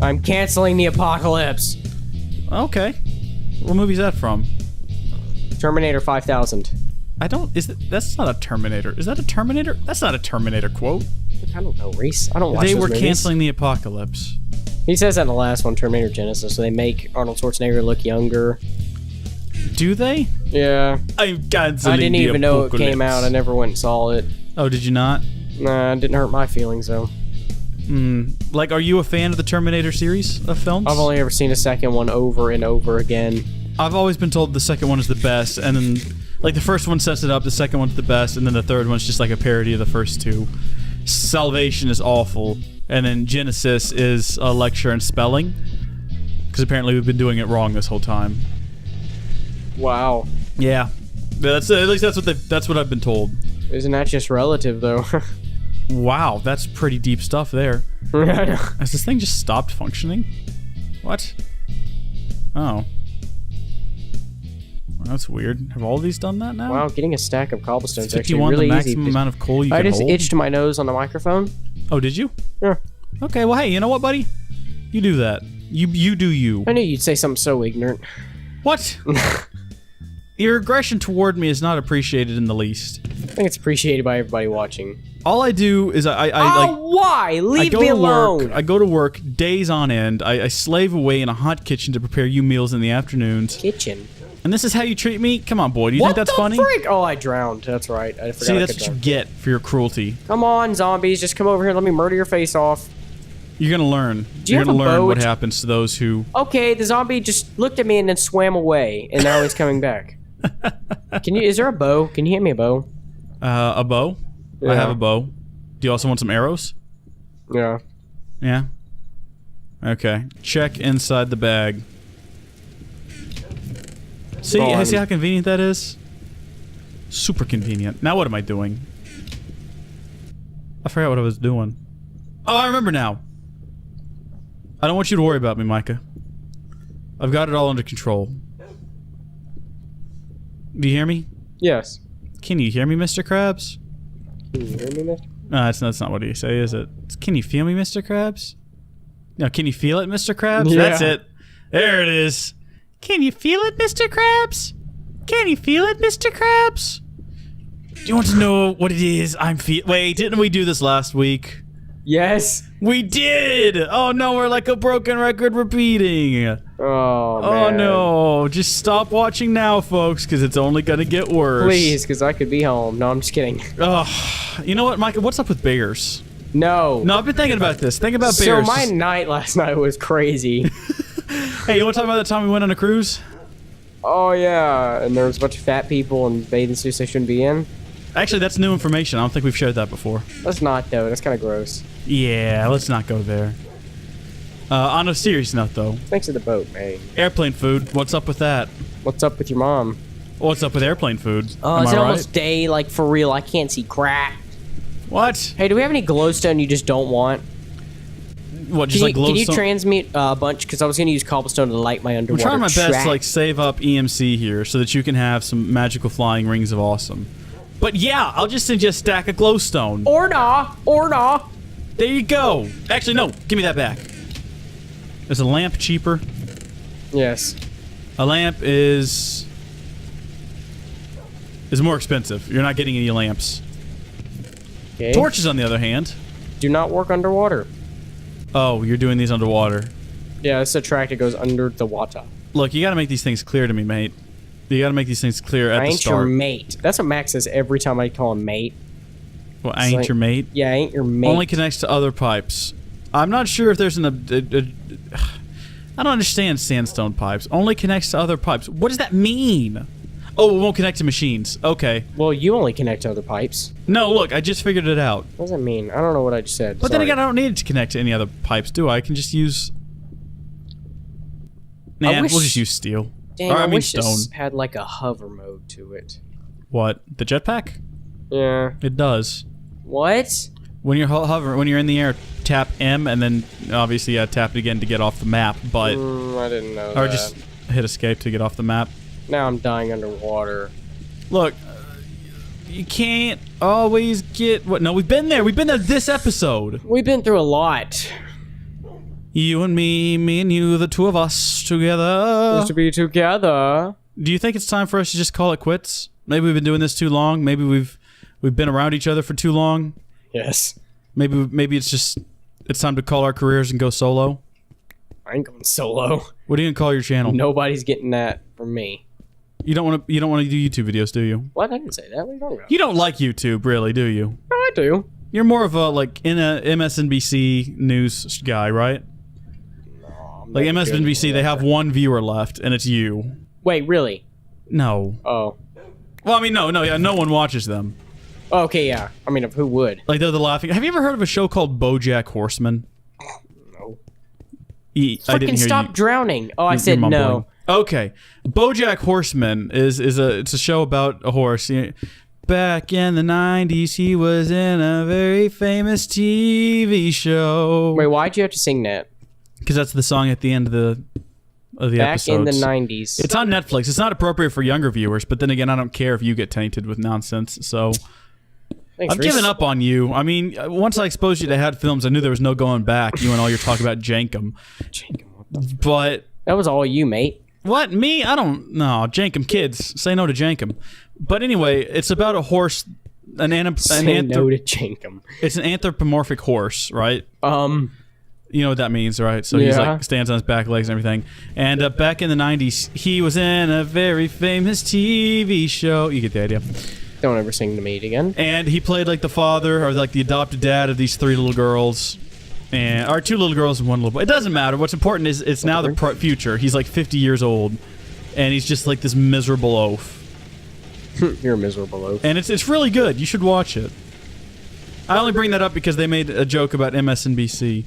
I'm canceling the apocalypse. Okay. What movie's that from? Terminator 5000. That's not a Terminator. Is that a Terminator? That's not a Terminator quote. I don't know, Reese. I don't watch They those were movies. canceling the apocalypse. He says that in the last one, Terminator Genesis, so they make Arnold Schwarzenegger look younger. Do they? Yeah. I'm canceling I didn't the even know it apocalypse. came out. I never went and saw it. Oh, did you not? Nah, it didn't hurt my feelings, though. Like, are you a fan of the Terminator series of films? I've only ever seen the second one over and over again. I've always been told the second one is the best, and then, like, the first one sets it up, the second one's the best, and then the third one's just like a parody of the first two. Salvation is awful, and then Genesis is a lecture in spelling, because apparently we've been doing it wrong this whole time. Wow. Yeah, at least that's what I've been told. Isn't that just relative, though? Wow, that's pretty deep stuff there. Has this thing just stopped functioning? What? Oh. Well, that's weird. Have all of these done that now? Wow, getting a stack of cobblestone is Is actually 51 really the easy. maximum amount of coal you I can just hold? itched my nose on the microphone. Oh, did you? Yeah. Okay, well, hey, you know what, buddy? You do that. You do you. I knew you'd say something so ignorant. What? Your aggression toward me is not appreciated in the least. I think it's appreciated by everybody watching. All I do is I why? Leave me alone. I go to work days on end. I slave away in a hot kitchen to prepare you meals in the afternoons. Kitchen. And this is how you treat me? Come on, boy. Do you think that's funny? What the frick? Oh, I drowned. That's right. I forgot. See, that's what you get for your cruelty. Come on, zombies. Just come over here and let me murder your face off. You're gonna learn. you You're have gonna a learn bow? what happens to those who... Okay, the zombie just looked at me and then swam away, and now he's coming back. Is there a bow? Can you hand me a bow? A bow? Yeah. I have a bow. Do you also want some arrows? Yeah. Yeah. Okay. Check inside the bag. See, see how convenient that is? Super convenient. Now what am I doing? I forgot what I was doing. Oh, I remember now. I don't want you to worry about me, Micah. I've got it all under control. Do you hear me? Yes. Can you hear me, Mr. Krabs? Can you hear me, mister? No, that's not what you say, is it? Can you feel me, Mr. Krabs? No, can you feel it, Mr. Krabs? Yeah. That's it. There it is. Can you feel it, Mr. Krabs? Can you feel it, Mr. Krabs? Do you want to know what it is I'm Wait, didn't we do this last week? Yes. We did! Oh no, we're like a broken record repeating. Oh, Oh man. no, just stop watching now, folks, because it's only gonna get worse. Please, because I could be home. No, I'm just kidding. Ugh. You know what, Micah? What's up with bears? No. No, I've been thinking about this. Think about So bears. my night last night was crazy. Hey, you want to talk about the time we went on a cruise? Oh, yeah. And there was a bunch of fat people in bathing suits they shouldn't be in. Actually, that's new information. I don't think we've shared that before. That's not, though. That's kind of gross. Yeah, let's not go there. On a serious note, though. Thanks to the boat, man. Airplane food. What's up with that? What's up with your mom? What's up with airplane food? Oh, Am is I it right? almost day? Like, for real, I can't see crap. What? Hey, do we have any glowstone you just don't want? What, just Can like you glowstone? transmute a bunch? Because I was going to use cobblestone to light my I'm underwater trying my best track. to like save up EMC here so that you can have some magical flying rings of awesome. But yeah, I'll just send you a stack of glowstone. Or nah. Or nah. There you go. Actually, no. Give me that back. Is a lamp cheaper? Yes. A lamp is more expensive. You're not getting any lamps. Okay. Torches, on the other hand. Do not work underwater. Oh, you're doing these underwater. Yeah, it's a track that goes under the water. Look, you gotta make these things clear to me, mate. You gotta make these things clear at I the ain't your start. mate. That's what Max says every time I call him mate. Well, I ain't like- your mate. Yeah, I ain't your mate. Only connects to other pipes. I'm not sure if there's I don't understand sandstone pipes. Only connects to other pipes. What does that mean? Oh, it won't connect to machines. Okay. Well, you only connect to other pipes. No, look, I just figured it out. What does that mean? I don't know what I just said. But then Sorry. again, I don't need it to connect to any other pipes, do I? I can just use... Nah, I wish- we'll just use steel. Dang, Or, I I mean wish stone. this had like a hover mode to it. What? The jetpack? Yeah. It does. What? When you're when you're in the air, tap M, and then obviously tap it again to get off the map. But I didn't know or that. just hit escape to get off the map. Now I'm dying underwater. Look, you can't always get what. No, we've been there. We've been there this episode. We've been through a lot. You and me and you, the two of us together. Just to be together. Do you think it's time for us to just call it quits? Maybe we've been doing this too long. Maybe we've been around each other for too long. Yes. Maybe it's time to call our careers and go solo. I ain't going solo. What are you gonna call your channel? Nobody's getting that from me. You don't want to do YouTube videos, do you? What? I didn't say that. What are you talking about? You don't like YouTube, really, do you? No, I do. You're more of a in a MSNBC news guy, right? No, I'm Like not good MSNBC, at they that. have one viewer left, and it's you. Wait, really? No. Oh. Well, I mean, no one watches them. Oh, okay, yeah. I mean, who would? Like they're the laughing. Have you ever heard of a show called BoJack Horseman? No. I didn't Freaking hear stop you. drowning. Oh, I You're said mumbling. no. Okay, BoJack Horseman it's a show about a horse. Back in the 90s, he was in a very famous TV show. Wait, why'd you have to sing that? Because that's the song at the end of the Back episodes. in the 90s. It's on Netflix. It's not appropriate for younger viewers, but then again, I don't care if you get tainted with nonsense. So Thanks, I've Reese. given up on you. I mean, once I exposed you to Head Films, I knew there was no going back. You and all your talk about Jankum. But That was all you, mate. what? Me? I don't know. Jankum kids. Say no to Jankum. But anyway, it's about a horse. Say no to Jankum. It's an anthropomorphic horse, right? You know what that means, right? So he's Yeah. like stands on his back legs and everything. And back in the 90s, he was in a very famous TV show. You get the idea. Don't ever sing to me again. And he played like the father or like the adopted dad of these 3 little girls. Or 2 little girls and 1 little boy. It doesn't matter. What's important is it's now the future. He's like 50 years old. And he's just like this miserable oaf. You're a miserable oaf. And it's really good. You should watch it. I only bring that up because they made a joke about MSNBC.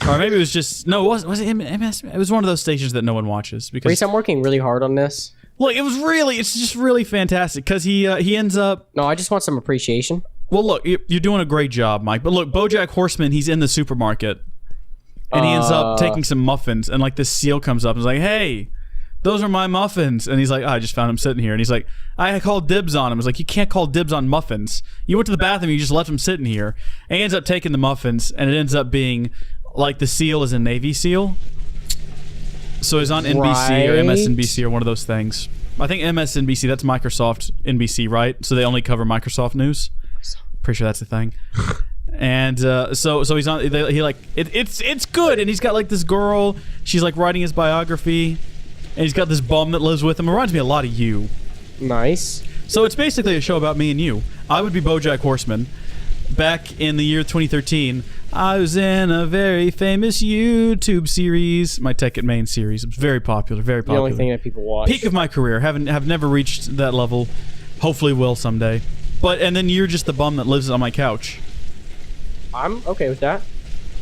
Or maybe it was just... No, was it MS? It was one of those stations that no one watches. Because Reese, I'm working really hard on this. look, it's just really fantastic. Because he ends up... No, I just want some appreciation. Well, look, you're doing a great job, Mike. But look, BoJack Horseman, he's in the supermarket. And he ends up taking some muffins. And like this seal comes up and is like, hey... Those are my muffins. And he's like, I just found him sitting here. And he's like, I called dibs on him. I was like, you can't call dibs on muffins. You went to the bathroom, you just left him sitting here. And he ends up taking the muffins, and it ends up being like the seal is a Navy SEAL. So he's on NBC or Right. MSNBC or one of those things. I think MSNBC, that's Microsoft NBC, right? So they only cover Microsoft news. Pretty sure that's the thing. And so he's on. It's good. And he's got like this girl. She's like writing his biography. And he's got this bum that lives with him. It reminds me a lot of you. Nice. So it's basically a show about me and you. I would be BoJack Horseman. Back in the year 2013, I was in a very famous YouTube series. My Tech It Main series. It was very popular, very The popular. only thing that people watch. Peak of my career. Have never reached that level. Hopefully will someday. And then you're just the bum that lives on my couch. I'm okay with that.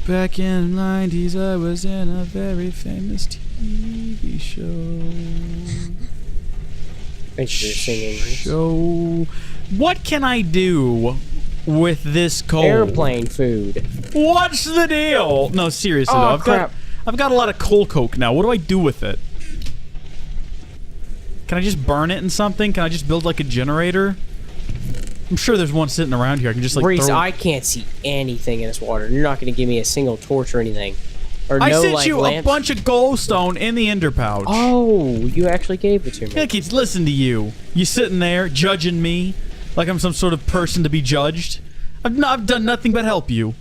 Back in the 90s, I was in a very famous TV show. Thanks for your singing, Reese. Show. What can I do with this coal? Airplane food. What's the deal? No, seriously Oh, though. crap. I've got a lot of coal coke now. What do I do with it? Can I just burn it in something? Can I just build like a generator? I'm sure there's one sitting around here. I can just like Reese, throw... I can't see anything in this water. You're not going to give me a single torch or anything. Or I no, sent like, you lamps. a bunch of goldstone in the ender pouch. Oh, you actually gave it to me. Yeah, kids, listen to you. You sitting there judging me like I'm some sort of person to be judged. I've done nothing but help you.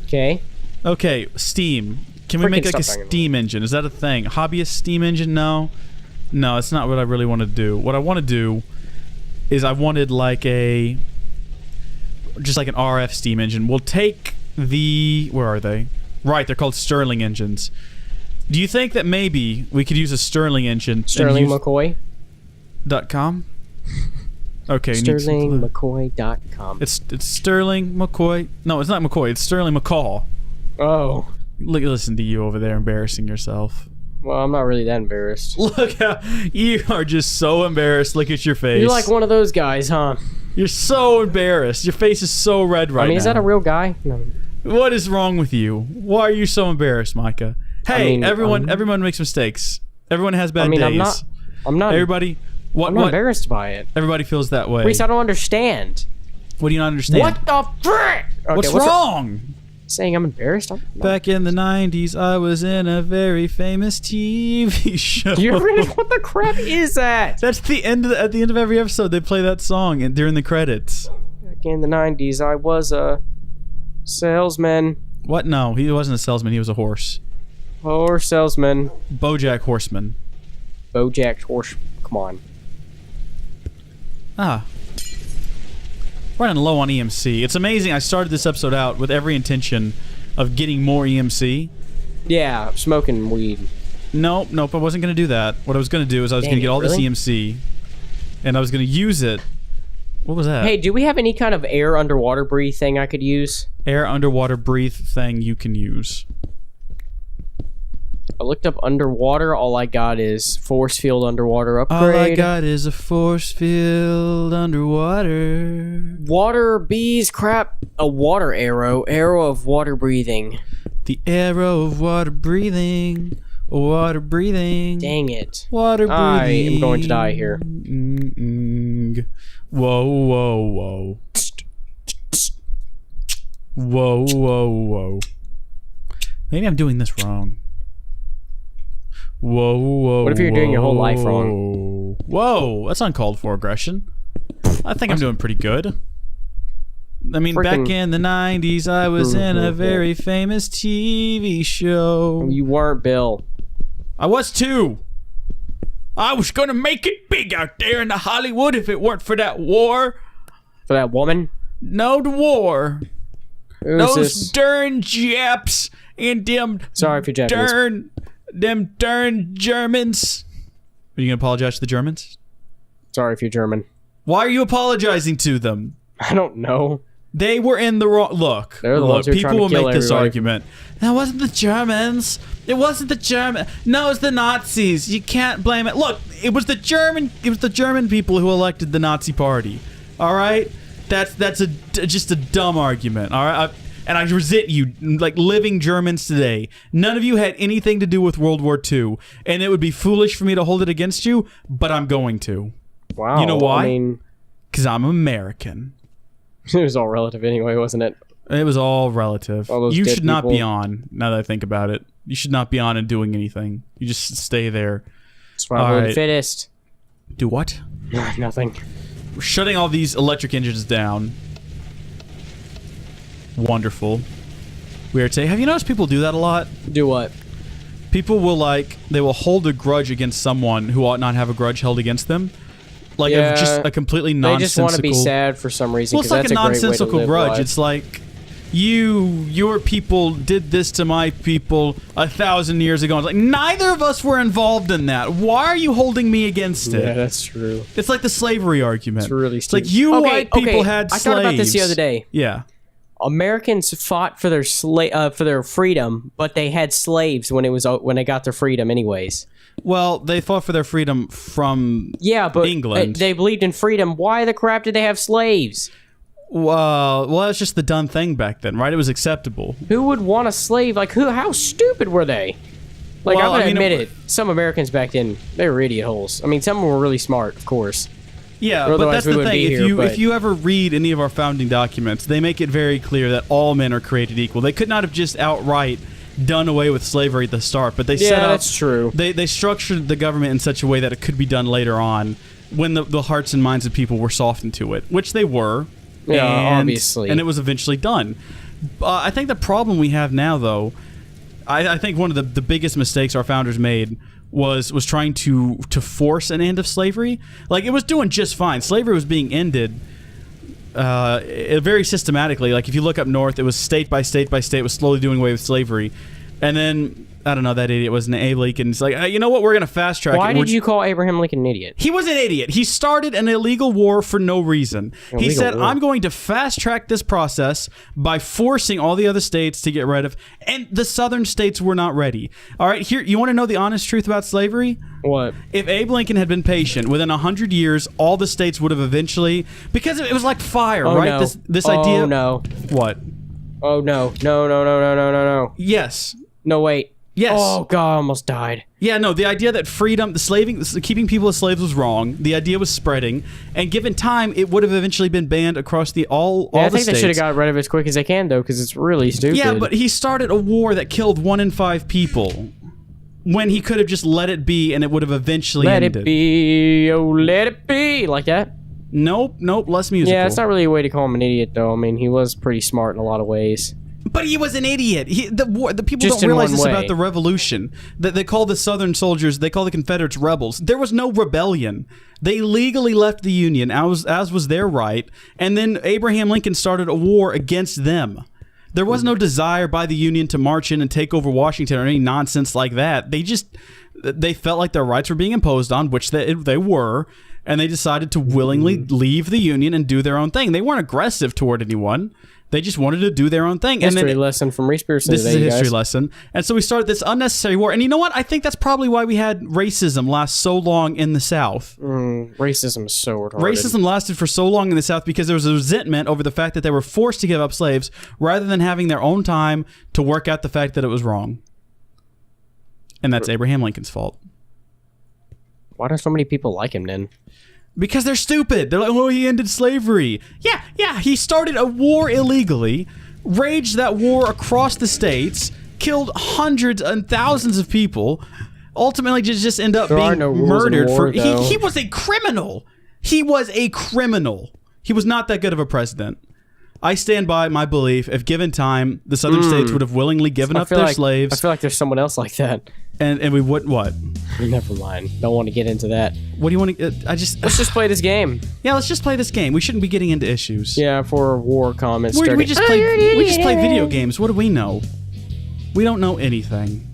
Okay. Okay, steam. Can we Freaking make like a stop banging steam engine? Is that a thing? Hobbyist steam engine? No. No, it's not what I really want to do. What I want to do is I wanted like just like an RF steam engine. We'll take the... Where are they? Right, they're called Stirling engines. Do you think that maybe we could use a Stirling engine? Sterling McCoy. .com? Okay. you need some- SterlingMcCoy.com. It's Sterling McCoy. No, it's not McCoy. It's Sterling McCall. Oh. Listen to you over there embarrassing yourself. Well, I'm not really that embarrassed. Look how you are just so embarrassed. Look at your face. You're like one of those guys, huh? You're so embarrassed. Your face is so red right now. I mean, is that a real guy? No. What is wrong with you? Why are you so embarrassed, Micah? Hey, mean, everyone makes mistakes. Everyone has bad days. I'm not. Everybody, I'm not embarrassed by it. Everybody feels that way. Reese, I don't understand. What do you not understand? What the frick? Okay, What's wrong? Saying I'm embarrassed? I'm not. Back in the 90s, I was in a very famous TV show. What the crap is that? That's the end of at the end of every episode. They play that song during the credits. Back in the 90s, I was a salesman. What? No, he wasn't a salesman. He was a horse. Horse salesman. BoJack Horseman. BoJack Horse. Come on. Ah. Running low on EMC. It's amazing. I started this episode out with every intention of getting more EMC. Yeah, smoking weed. Nope, I wasn't going to do that. What I was going to do is I was going to get all this EMC, and I was going to use it. What was that? Hey, do we have any kind of air underwater breathe thing I could use? Air underwater breathe thing you can use. I looked up underwater. All I got is force field underwater upgrade. All I got is a force field underwater. Water bees, crap. A water arrow. Arrow of water breathing. The arrow of water breathing. Water breathing. Dang it. Water breathing. I am going to die here. Whoa, whoa, whoa. Whoa, whoa, whoa. Maybe I'm doing this wrong. Whoa, whoa, what if you're doing your whole life wrong? Whoa, that's uncalled for aggression. I think I'm doing pretty good. I mean, back in the 90s, I was in a very famous TV show. You weren't, Bill. I was too. I was gonna make it big out there in the Hollywood if it weren't for that war. For that woman? No, the war. Those darn Japs and them Sorry for Japanese. Them darn Germans. Are you gonna apologize to the Germans? Sorry if you're German. Why are you apologizing to them? I don't know. They were in the wrong. Look, They're the ones who are people trying to will kill make this everybody. argument. That wasn't the Germans. It wasn't the German. No, it's the Nazis. You can't blame it. Look, it was the German. It was the German people who elected the Nazi Party. All right, that's just a dumb argument. All right. And I resent you, like living Germans today. None of you had anything to do with World War II, and it would be foolish for me to hold it against you, but I'm going to. Wow. You know why? I mean, because I'm American. it was all relative anyway, wasn't it? It was all relative. All those You dead should not be people. on, now that I think about it. You should not be on and doing anything. You just stay there. Survival of the right. fittest. Do what? Nothing. We're shutting all these electric engines down. Wonderful. Weird say. Have you noticed people do that a lot? Do what? People will they will hold a grudge against someone who ought not have a grudge held against them. Like Yeah. just a completely They nonsensical. just want to be sad for some reason. Well, it's 'cause like that's a great way to nonsensical live grudge. life. It's like your people did this to my people 1,000 years ago. It's like neither of us were involved in that. Why are you holding me against it? Yeah, that's true. It's like the slavery argument. It's really It's like stupid. you Okay, white people okay, had I slaves. thought about this the other day. Yeah. Americans fought for their for their freedom, but they had slaves when they got their freedom, anyways. Well, they fought for their freedom from Yeah, but England. they believed in freedom. Why the crap did they have slaves? well, that's just the done thing back then, right? It was acceptable. Who would want a slave? Like, who? How stupid were they? Like, Well, I'm I gonna mean, admit it. Some Americans back then, they were idiot holes. I mean, some of them were really smart, of course. Yeah, Or but otherwise that's we the wouldn't thing. be If here, you but- if you ever read any of our founding documents, they make it very clear that all men are created equal. They could not have just outright done away with slavery at the start, but they Yeah, set up. that's true. They structured the government in such a way that it could be done later on, when the hearts and minds of people were softened to it, which they were. Yeah, and, obviously. and it was eventually done. I think the problem we have now, though, I think one of the biggest mistakes our founders made was trying to force an end of slavery. Like, it was doing just fine. Slavery was being ended very systematically. Like, if you look up north, it was state by state by state was slowly doing away with slavery. And then, I don't know, that idiot was an Abe Lincoln. It's like, you know what, we're going to fast track Why it. did you call Abraham Lincoln an idiot? He was an idiot. He started an illegal war for no reason. He Illegal said, war. I'm going to fast track this process by forcing all the other states to get rid of, and the southern states were not ready. All right, here, you want to know the honest truth about slavery? What? If Abe Lincoln had been patient, within 100 years, all the states would have eventually, because it was like fire, Oh, right? no. This oh, idea. no. What? Oh, no. No, no, no, no, no, no, no. Yes. No, wait. Yes. Oh god, I almost died. Yeah, no, the idea that freedom, keeping people as slaves was wrong. The idea was spreading, and given time, it would have eventually been banned across all I the think states. they should have got rid of it as quick as they can, though, because it's really stupid. Yeah, but he started a war that killed 1 in 5 people when he could have just let it be, and it would have eventually ended. Let it be, oh, let it be, like that. Nope, less musical. Yeah, it's not really a way to call him an idiot, though. I mean, he was pretty smart in a lot of ways. But he was an idiot. The people Just don't realize in one this way. about the revolution. That they call the Southern soldiers, they call the Confederates rebels. There was no rebellion. They legally left the Union, as was their right, and then Abraham Lincoln started a war against them. There was no desire by the Union to march in and take over Washington or any nonsense like that. They felt like their rights were being imposed on, which they were, and they decided to willingly leave the Union and do their own thing. They weren't aggressive toward anyone. They just wanted to do their own thing. History lesson from Reese Pearson This today, is a you history guys. lesson. And so we started this unnecessary war. And you know what? I think that's probably why we had racism last so long in the South. Racism is so retarded. Racism lasted for so long in the South because there was a resentment over the fact that they were forced to give up slaves rather than having their own time to work out the fact that it was wrong. And that's Abraham Lincoln's fault. Why do so many people like him, then? Because they're stupid. They're like, oh, he ended slavery. Yeah, he started a war illegally, raged that war across the states, killed hundreds and thousands of people, ultimately just end up being murdered for... He was a criminal. He was a criminal. He was not that good of a president. I stand by my belief, if given time, the Southern states would have willingly given up their slaves. I feel like there's someone else like that. And we wouldn't... What? Never mind. Don't want to get into that. What do you want to... Let's just play this game. Yeah, let's just play this game. We shouldn't be getting into issues. Yeah, for war comments. We just play video games. What do we know? We don't know anything.